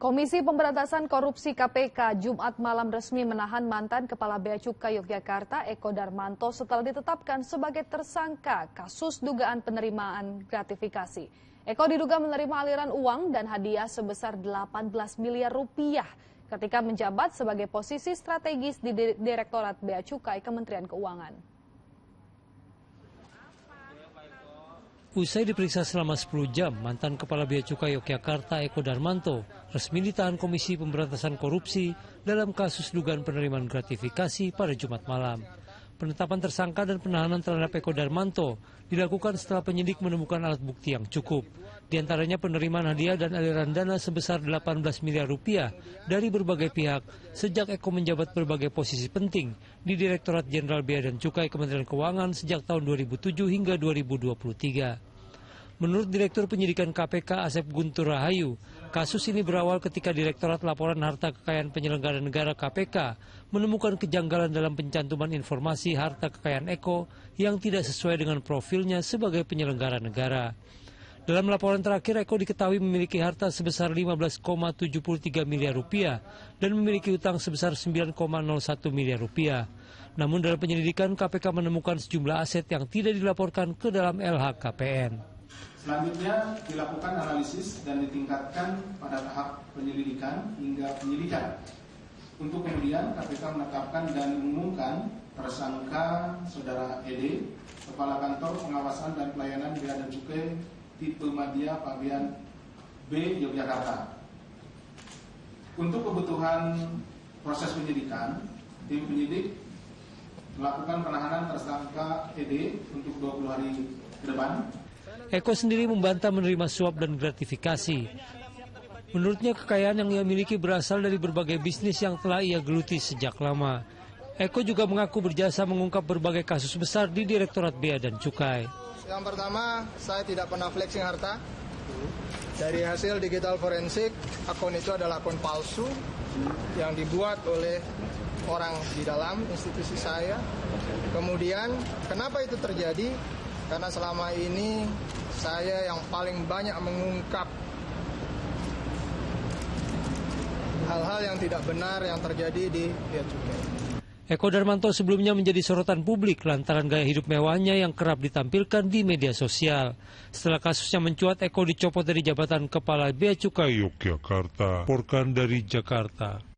Komisi Pemberantasan Korupsi KPK Jumat malam resmi menahan mantan Kepala Bea Cukai Yogyakarta Eko Darmanto setelah ditetapkan sebagai tersangka kasus dugaan penerimaan gratifikasi. Eko diduga menerima aliran uang dan hadiah sebesar 18 miliar rupiah ketika menjabat sebagai posisi strategis di Direktorat Bea Cukai Kementerian Keuangan. Usai diperiksa selama 10 jam, mantan Kepala Bea Cukai Yogyakarta Eko Darmanto resmi ditahan Komisi Pemberantasan Korupsi dalam kasus dugaan penerimaan gratifikasi pada Jumat malam. Penetapan tersangka dan penahanan terhadap Eko Darmanto dilakukan setelah penyidik menemukan alat bukti yang cukup. Di antaranya penerimaan hadiah dan aliran dana sebesar 18 miliar rupiah dari berbagai pihak sejak Eko menjabat berbagai posisi penting di Direktorat Jenderal Bea dan Cukai Kementerian Keuangan sejak tahun 2007 hingga 2023. Menurut Direktur Penyidikan KPK Asep Guntur Rahayu, kasus ini berawal ketika Direktorat Laporan Harta Kekayaan Penyelenggara Negara KPK menemukan kejanggalan dalam pencantuman informasi harta kekayaan Eko yang tidak sesuai dengan profilnya sebagai penyelenggara negara. Dalam laporan terakhir, Eko diketahui memiliki harta sebesar 15,73 miliar rupiah dan memiliki utang sebesar 9,01 miliar rupiah. Namun dalam penyelidikan, KPK menemukan sejumlah aset yang tidak dilaporkan ke dalam LHKPN. Selanjutnya dilakukan analisis dan ditingkatkan pada tahap penyelidikan hingga penyidikan. Untuk kemudian KPK menetapkan dan mengumumkan tersangka Saudara ED, Kepala Kantor Pengawasan dan Pelayanan Bea dan Cukai tipe Madya Pabean B Yogyakarta. Untuk kebutuhan proses penyidikan, tim penyidik melakukan penahanan tersangka ED untuk 20 hari ke depan. Eko sendiri membantah menerima suap dan gratifikasi. Menurutnya kekayaan yang ia miliki berasal dari berbagai bisnis yang telah ia geluti sejak lama. Eko juga mengaku berjasa mengungkap berbagai kasus besar di Direktorat Bea dan Cukai. Yang pertama, saya tidak pernah flexing harta. Dari hasil digital forensik, akun itu adalah akun palsu yang dibuat oleh orang di dalam institusi saya. Kemudian, kenapa itu terjadi? Karena selama ini saya yang paling banyak mengungkap hal-hal yang tidak benar yang terjadi di Bea Cukai. Eko Darmanto sebelumnya menjadi sorotan publik lantaran gaya hidup mewahnya yang kerap ditampilkan di media sosial. Setelah kasusnya mencuat, Eko dicopot dari jabatan Kepala Bea Cukai Yogyakarta, laporkan dari Jakarta.